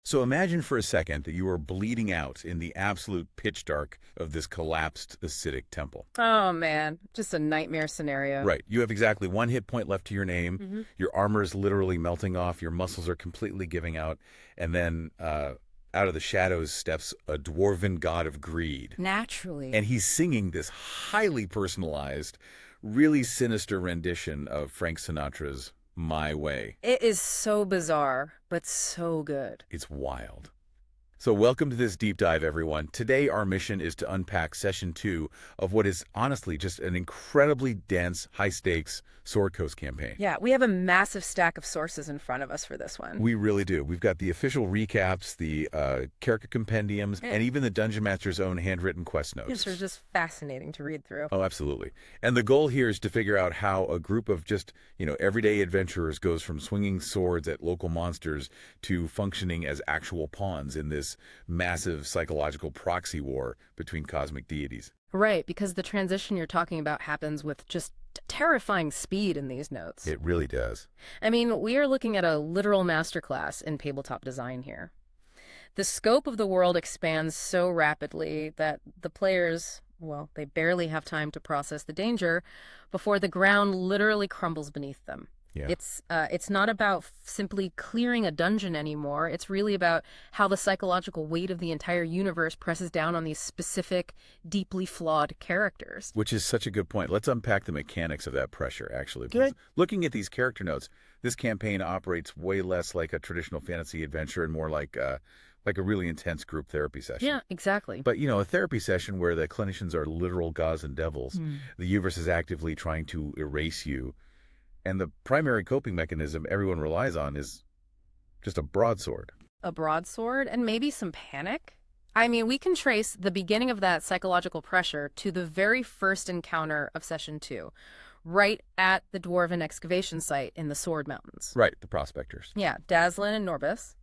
So imagine for a second that you are bleeding out in the absolute pitch dark of this collapsed acidic temple. Oh man, just a nightmare scenario. Right. You have exactly one hit point left to your name. Hmm. Your armor is literally melting off. Your muscles are completely giving out. And then out of the shadows steps a dwarven god of greed. Naturally. And he's singing this highly personalized, really sinister rendition of Frank Sinatra's My Way. It is so bizarre, but so good. It's wild. So welcome to this deep dive, everyone. Today, our mission is to unpack Session 2 of what is honestly just an incredibly dense, high-stakes Sword Coast campaign. Yeah, we have a massive stack of sources in front of us for this one. We really do. We've got the official recaps, the character compendiums, and even the Dungeon Master's own handwritten quest notes. These are just fascinating to read through. Oh, absolutely. And the goal here is to figure out how a group of just, everyday adventurers goes from swinging swords at local monsters to functioning as actual pawns in this massive psychological proxy war between cosmic deities. Right, because the transition you're talking about happens with just terrifying speed in these notes. It really does. I mean, we are looking at a literal masterclass in tabletop design here. The scope of the world expands so rapidly that the players, well, they barely have time to process the danger before the ground literally crumbles beneath them. Yeah. It's not about simply clearing a dungeon anymore. It's really about how the psychological weight of the entire universe presses down on these specific, deeply flawed characters. Which is such a good point. Let's unpack the mechanics of that pressure, actually. Good. Looking at these character notes, this campaign operates way less like a traditional fantasy adventure and more like a really intense group therapy session. Yeah, exactly. But, a therapy session where the clinicians are literal gods and devils, the universe is actively trying to erase you. And the primary coping mechanism everyone relies on is just a broadsword. A broadsword and maybe some panic? I mean, we can trace the beginning of that psychological pressure to the very first encounter of Session 2, right at the Dwarven Excavation site in the Sword Mountains. Right, the prospectors. Yeah, Dazlin and Norbus.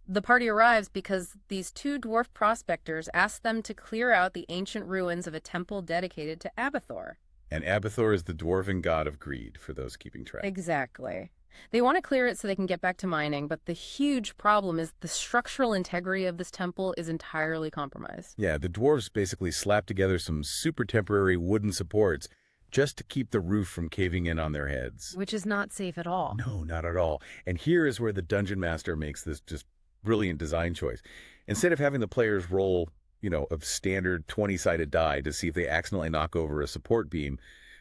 The party arrives because these two dwarf prospectors ask them to clear out the ancient ruins of a temple dedicated to Abbathor. And Abbathor is the dwarven god of greed, for those keeping track. Exactly. They want to clear it so they can get back to mining, but the huge problem is the structural integrity of this temple is entirely compromised. Yeah, the dwarves basically slap together some super temporary wooden supports just to keep the roof from caving in on their heads. Which is not safe at all. No, not at all. And here is where the Dungeon Master makes this just brilliant design choice. Instead of having the players roll of standard 20-sided die to see if they accidentally knock over a support beam,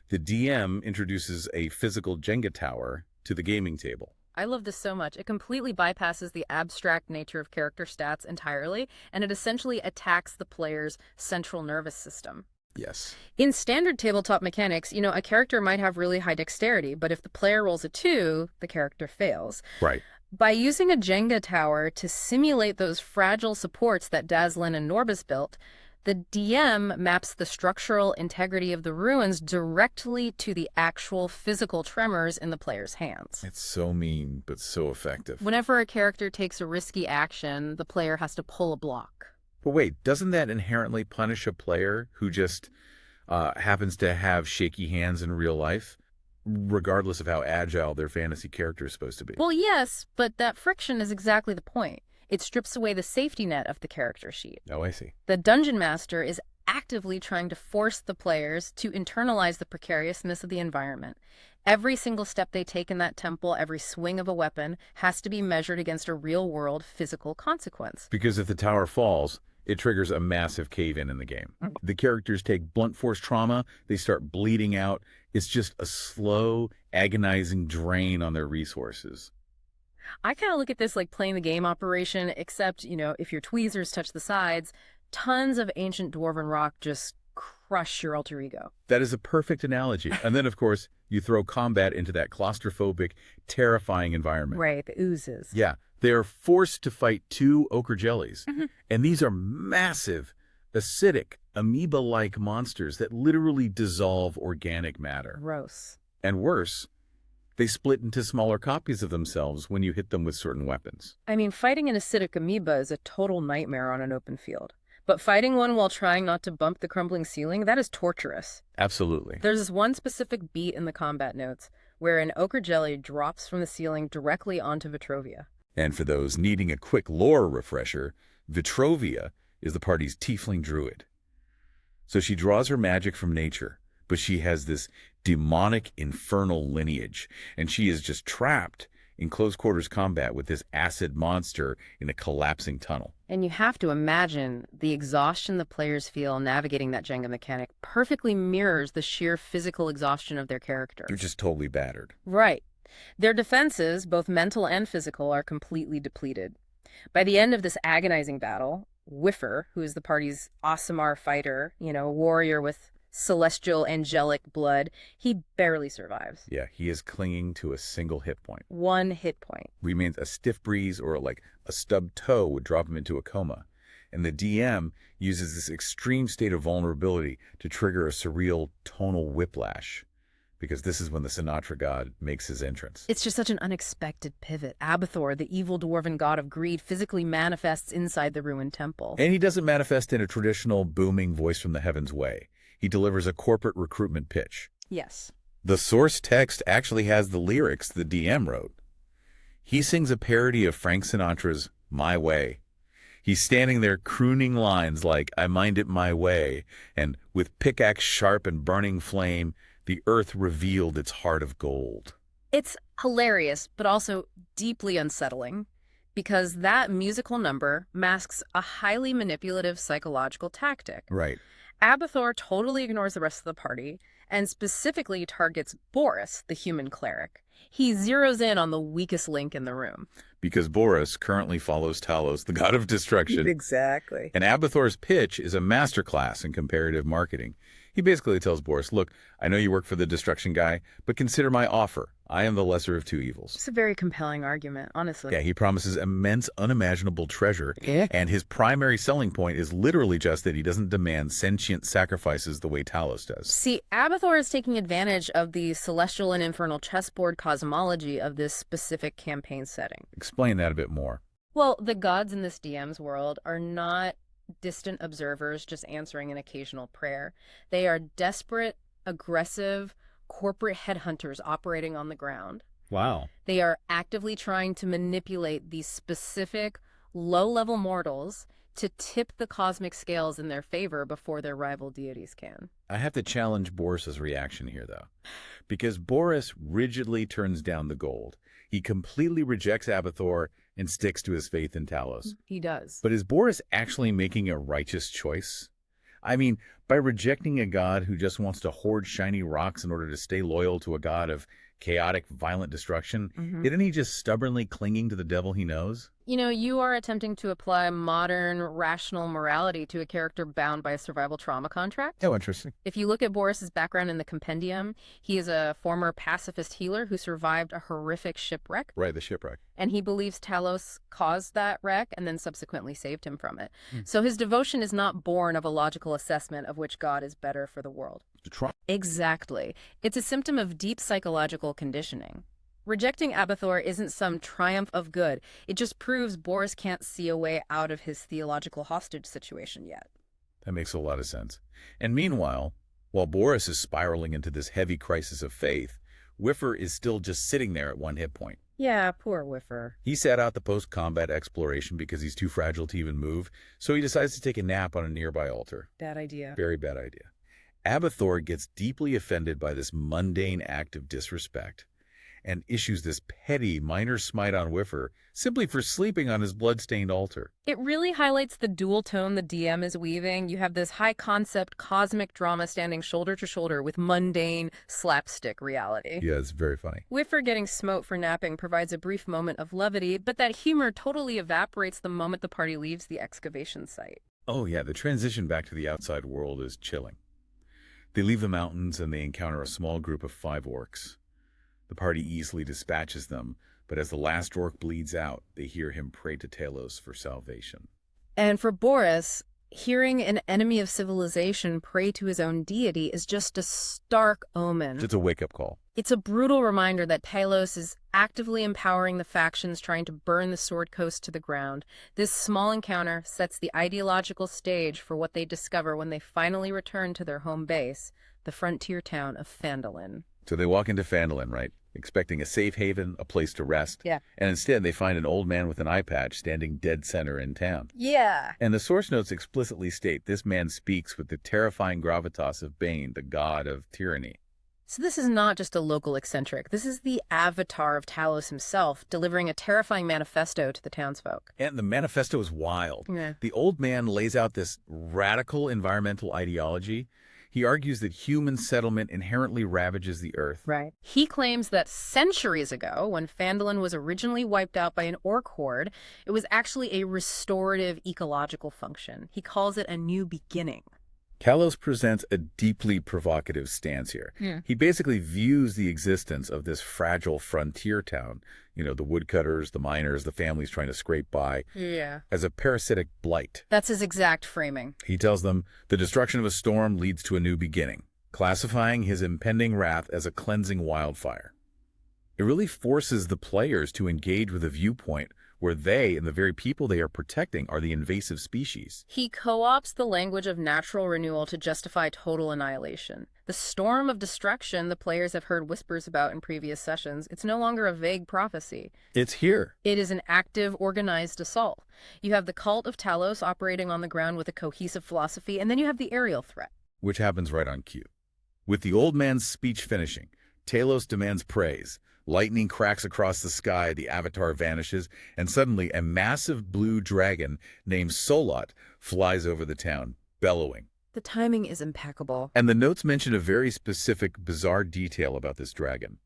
the DM introduces a physical Jenga tower to the gaming table. I love this so much. It completely bypasses the abstract nature of character stats entirely, and it essentially attacks the player's central nervous system. Yes. In standard tabletop mechanics, a character might have really high dexterity, but if the player rolls a 2, the character fails. Right. By using a Jenga tower to simulate those fragile supports that Dazlin and Norbus built, the DM maps the structural integrity of the ruins directly to the actual physical tremors in the player's hands. It's so mean, but so effective. Whenever a character takes a risky action, the player has to pull a block. But wait, doesn't that inherently punish a player who just happens to have shaky hands in real life, regardless of how agile their fantasy character is supposed to be? Well, yes, but that friction is exactly the point. It strips away the safety net of the character sheet. Oh, I see. The Dungeon Master is actively trying to force the players to internalize the precariousness of the environment. Every single step they take in that temple, every swing of a weapon, has to be measured against a real-world physical consequence. Because if the tower falls, it triggers a massive cave-in in the game. The characters take blunt force trauma, they start bleeding out. It's just a slow, agonizing drain on their resources. I kind of look at this like playing the game operation, except, if your tweezers touch the sides, tons of ancient dwarven rock just crush your alter ego. That is a perfect analogy. And then, of course, you throw combat into that claustrophobic, terrifying environment. Right, the oozes. Yeah, they are forced to fight 2 ochre jellies. And these are massive, acidic, amoeba-like monsters that literally dissolve organic matter. Gross. And worse, they split into smaller copies of themselves when you hit them with certain weapons. I mean, fighting an acidic amoeba is a total nightmare on an open field. But fighting one while trying not to bump the crumbling ceiling, that is torturous. Absolutely. There's this one specific beat in the combat notes where an ochre jelly drops from the ceiling directly onto Vitrovia. And for those needing a quick lore refresher, Vitrovia is the party's tiefling druid. So she draws her magic from nature, but she has this demonic infernal lineage, and she is just trapped in close quarters combat with this acid monster in a collapsing tunnel. And you have to imagine the exhaustion the players feel navigating that Jenga mechanic perfectly mirrors the sheer physical exhaustion of their characters. They're just totally battered. Right. Their defenses, both mental and physical, are completely depleted. By the end of this agonizing battle, Whiffer, who is the party's Aasimar fighter, a warrior with celestial angelic blood, he barely survives. Yeah, he is clinging to a single hit point. One hit point. Remains a stiff breeze or like a stubbed toe would drop him into a coma. And the DM uses this extreme state of vulnerability to trigger a surreal tonal whiplash, because this is when the Sinatra god makes his entrance. It's just such an unexpected pivot. Abbathor, the evil dwarven god of greed, physically manifests inside the ruined temple. And he doesn't manifest in a traditional booming voice from the heavens way. He delivers a corporate recruitment pitch. Yes. The source text actually has the lyrics the DM wrote. He sings a parody of Frank Sinatra's My Way. He's standing there crooning lines like, I mind it my way, and with pickaxe sharp and burning flame, the earth revealed its heart of gold. It's hilarious, but also deeply unsettling, because that musical number masks a highly manipulative psychological tactic. Right. Abbathor totally ignores the rest of the party and specifically targets Boris, the human cleric. He zeroes in on the weakest link in the room. Because Boris currently follows Talos, the god of destruction. Exactly. And Abbathor's pitch is a masterclass in comparative marketing. He basically tells Boris, look, I know you work for the destruction guy, but consider my offer. I am the lesser of two evils. It's a very compelling argument, honestly. Yeah, he promises immense, unimaginable treasure, and his primary selling point is literally just that he doesn't demand sentient sacrifices the way Talos does. See, Abbathor is taking advantage of the celestial and infernal chessboard cosmology of this specific campaign setting. Explain that a bit more. Well, the gods in this DM's world are not distant observers just answering an occasional prayer. They are desperate, aggressive, corporate headhunters operating on the ground. Wow. They are actively trying to manipulate these specific, low-level mortals to tip the cosmic scales in their favor before their rival deities can. I have to challenge Boris's reaction here, though, because Boris rigidly turns down the gold. He completely rejects Abbathor and sticks to his faith in Talos. He does. But is Boris actually making a righteous choice? I mean, by rejecting a god who just wants to hoard shiny rocks in order to stay loyal to a god of chaotic, violent destruction, isn't he just stubbornly clinging to the devil he knows? You are attempting to apply modern, rational morality to a character bound by a survival trauma contract. Oh, interesting. If you look at Boris's background in the compendium, he is a former pacifist healer who survived a horrific shipwreck. Right, the shipwreck. And he believes Talos caused that wreck and then subsequently saved him from it. So his devotion is not born of a logical assessment of which God is better for the world. Exactly. It's a symptom of deep psychological conditioning. Rejecting Abbathor isn't some triumph of good. It just proves Boris can't see a way out of his theological hostage situation yet. That makes a lot of sense. And meanwhile, while Boris is spiraling into this heavy crisis of faith, Whiffer is still just sitting there at one hit point. Yeah, poor Whiffer. He sat out the post-combat exploration because he's too fragile to even move, so he decides to take a nap on a nearby altar. Bad idea. Very bad idea. Abbathor gets deeply offended by this mundane act of disrespect and issues this petty minor smite on Whiffer simply for sleeping on his blood-stained altar. It really highlights the dual tone the DM is weaving. You have this high-concept cosmic drama standing shoulder to shoulder with mundane slapstick reality. Yeah, it's very funny. Whiffer getting smote for napping provides a brief moment of levity, but that humor totally evaporates the moment the party leaves the excavation site. Oh yeah, the transition back to the outside world is chilling. They leave the mountains and they encounter a small group of 5 orcs. The party easily dispatches them, but as the last orc bleeds out, they hear him pray to Talos for salvation. And for Boris, hearing an enemy of civilization pray to his own deity is just a stark omen. It's a wake-up call. It's a brutal reminder that Talos is actively empowering the factions trying to burn the Sword Coast to the ground. This small encounter sets the ideological stage for what they discover when they finally return to their home base, the frontier town of Phandalin. So they walk into Phandalin, right? expecting a safe haven, a place to rest. Yeah. And instead, they find an old man with an eye patch standing dead center in town. Yeah. And the source notes explicitly state this man speaks with the terrifying gravitas of Bane, the god of tyranny. So this is not just a local eccentric. This is the avatar of Talos himself, delivering a terrifying manifesto to the townsfolk. And the manifesto is wild. Yeah. The old man lays out this radical environmental ideology. He argues that human settlement inherently ravages the earth. Right. He claims that centuries ago, when Phandalin was originally wiped out by an orc horde, it was actually a restorative ecological function. He calls it a new beginning. Talos presents a deeply provocative stance here. Yeah. He basically views the existence of this fragile frontier town, the woodcutters, the miners, the families trying to scrape by, as a parasitic blight. That's his exact framing. He tells them the destruction of a storm leads to a new beginning, classifying his impending wrath as a cleansing wildfire. It really forces the players to engage with a viewpoint where they and the very people they are protecting are the invasive species. He co-opts the language of natural renewal to justify total annihilation. The storm of destruction the players have heard whispers about in previous sessions, it's no longer a vague prophecy. It's here. It is an active, organized assault. You have the cult of Talos operating on the ground with a cohesive philosophy, and then you have the aerial threat. Which happens right on cue. With the old man's speech finishing, Talos demands praise. Lightning cracks across the sky, the avatar vanishes, and suddenly a massive blue dragon named Solot flies over the town, bellowing. The timing is impeccable. And the notes mention a very specific, bizarre detail about this dragon.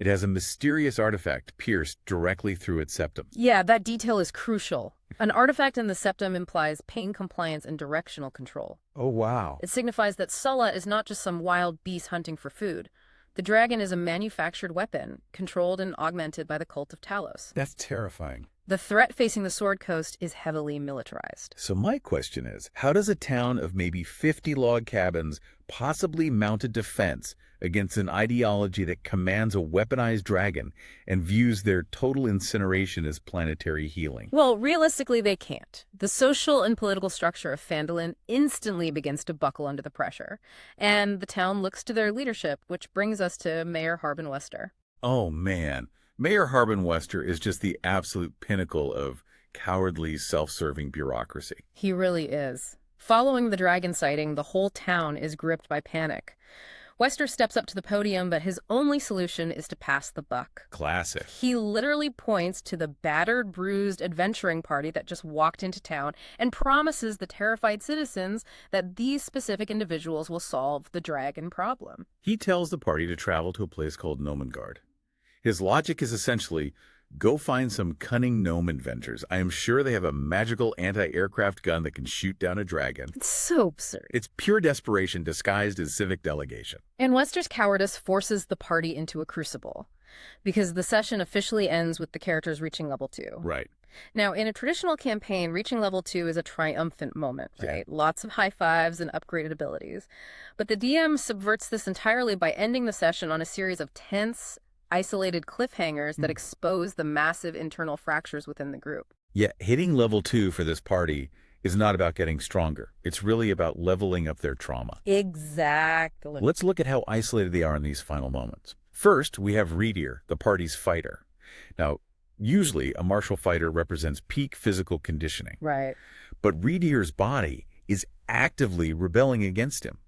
It has a mysterious artifact pierced directly through its septum. Yeah, that detail is crucial. An artifact in the septum implies pain compliance and directional control. Oh, wow. It signifies that Solot is not just some wild beast hunting for food. The dragon is a manufactured weapon, controlled and augmented by the cult of Talos. That's terrifying. The threat facing the Sword Coast is heavily militarized. So my question is, how does a town of maybe 50 log cabins possibly mount a defense against an ideology that commands a weaponized dragon and views their total incineration as planetary healing? Well, realistically, they can't. The social and political structure of Phandalin instantly begins to buckle under the pressure, and the town looks to their leadership, which brings us to Mayor Harbin Wester. Oh, man. Mayor Harbin Wester is just the absolute pinnacle of cowardly, self-serving bureaucracy. He really is. Following the dragon sighting, the whole town is gripped by panic. Wester steps up to the podium, but his only solution is to pass the buck. Classic. He literally points to the battered, bruised adventuring party that just walked into town and promises the terrified citizens that these specific individuals will solve the dragon problem. He tells the party to travel to a place called Nomengard. His logic is essentially, go find some cunning gnome inventors. I am sure they have a magical anti-aircraft gun that can shoot down a dragon. It's so absurd. It's pure desperation disguised as civic delegation. And Wester's cowardice forces the party into a crucible, because the session officially ends with the characters reaching level 2. Right. Now, in a traditional campaign, reaching level 2 is a triumphant moment, right? Yeah. Lots of high fives and upgraded abilities. But the DM subverts this entirely by ending the session on a series of tense, isolated cliffhangers that expose the massive internal fractures within the group. Yeah, hitting level 2 for this party is not about getting stronger. It's really about leveling up their trauma. Exactly. Let's look at how isolated they are in these final moments. First, we have Reedier, the party's fighter. Now, usually a martial fighter represents peak physical conditioning. Right. But Reedier's body is actively rebelling against him.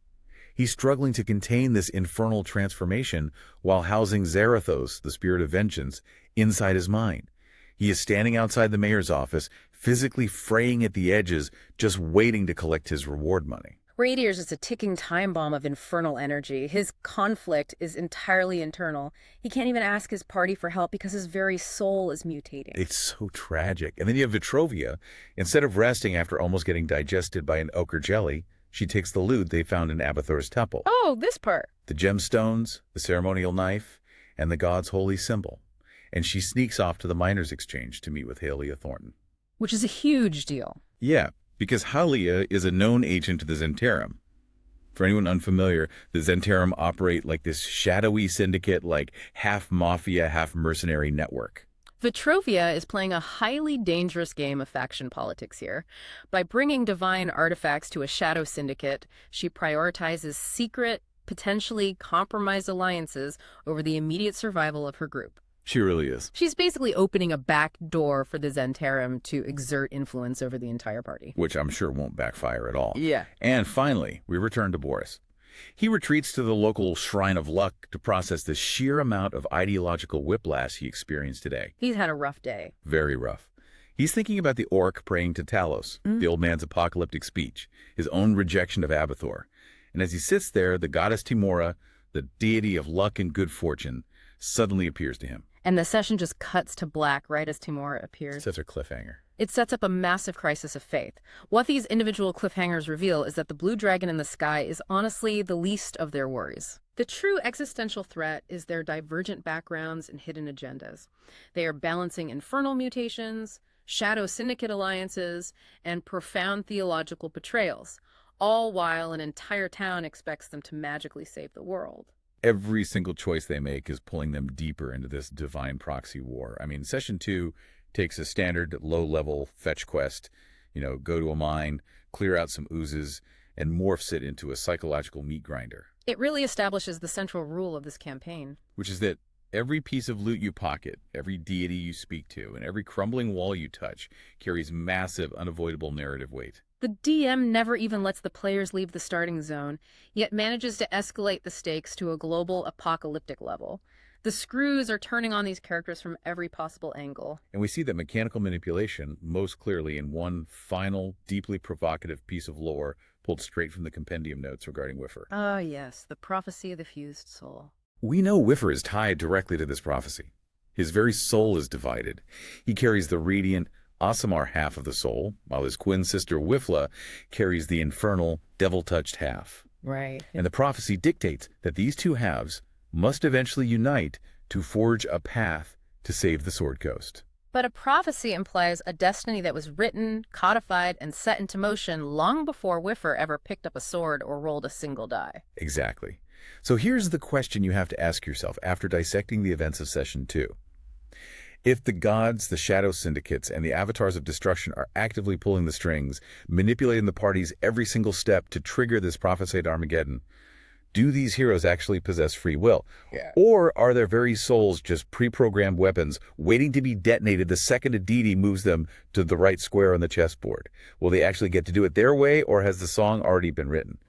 He's struggling to contain this infernal transformation while housing Zarathos, the spirit of vengeance, inside his mind. He is standing outside the mayor's office, physically fraying at the edges, just waiting to collect his reward money. Radier's is a ticking time bomb of infernal energy. His conflict is entirely internal. He can't even ask his party for help because his very soul is mutating. It's so tragic. And then you have Vitrovia. Instead of resting after almost getting digested by an ochre jelly, she takes the loot they found in Abbathor's temple. Oh, this part. The gemstones, the ceremonial knife, and the god's holy symbol. And she sneaks off to the miners' exchange to meet with Halia Thornton. Which is a huge deal. Yeah, because Halia is a known agent to the Zentarum. For anyone unfamiliar, the Zentarum operate like this shadowy syndicate, like half mafia, half mercenary network. Vitrovia is playing a highly dangerous game of faction politics here. By bringing divine artifacts to a shadow syndicate, she prioritizes secret, potentially compromised alliances over the immediate survival of her group. She really is. She's basically opening a back door for the Zentarum to exert influence over the entire party. Which I'm sure won't backfire at all. Yeah. And finally, we return to Boris. He retreats to the local Shrine of Luck to process the sheer amount of ideological whiplash he experienced today. He's had a rough day. Very rough. He's thinking about the orc praying to Talos, the old man's apocalyptic speech, his own rejection of Abbathor. And as he sits there, the goddess Timora, the deity of luck and good fortune, suddenly appears to him. And the session just cuts to black right as Timora appears. Such a cliffhanger. It sets up a massive crisis of faith. What these individual cliffhangers reveal is that the blue dragon in the sky is honestly the least of their worries. The true existential threat is their divergent backgrounds and hidden agendas. They are balancing infernal mutations, shadow syndicate alliances, and profound theological betrayals, all while an entire town expects them to magically save the world. Every single choice they make is pulling them deeper into this divine proxy war. I mean, Session 2 takes a standard low-level fetch quest, go to a mine, clear out some oozes, and morphs it into a psychological meat grinder. It really establishes the central rule of this campaign, which is that every piece of loot you pocket, every deity you speak to, and every crumbling wall you touch carries massive, unavoidable narrative weight. The DM never even lets the players leave the starting zone, yet manages to escalate the stakes to a global apocalyptic level. The screws are turning on these characters from every possible angle. And we see that mechanical manipulation most clearly in one final, deeply provocative piece of lore pulled straight from the compendium notes regarding Whiffer. Ah, yes, the prophecy of the fused soul. We know Whiffer is tied directly to this prophecy. His very soul is divided. He carries the radiant, Aasimar half of the soul, while his twin sister Whiffla carries the infernal, devil-touched half. Right. And the prophecy dictates that these two halves must eventually unite to forge a path to save the Sword Coast. But a prophecy implies a destiny that was written, codified, and set into motion long before Whiffer ever picked up a sword or rolled a single die. Exactly. So here's the question you have to ask yourself after dissecting the events of Session 2. If the gods, the shadow syndicates, and the avatars of destruction are actively pulling the strings, manipulating the party's every single step to trigger this prophesied Armageddon, do these heroes actually possess free will? Yeah. Or are their very souls just pre-programmed weapons waiting to be detonated the second a deity moves them to the right square on the chessboard? Will they actually get to do it their way, or has the song already been written?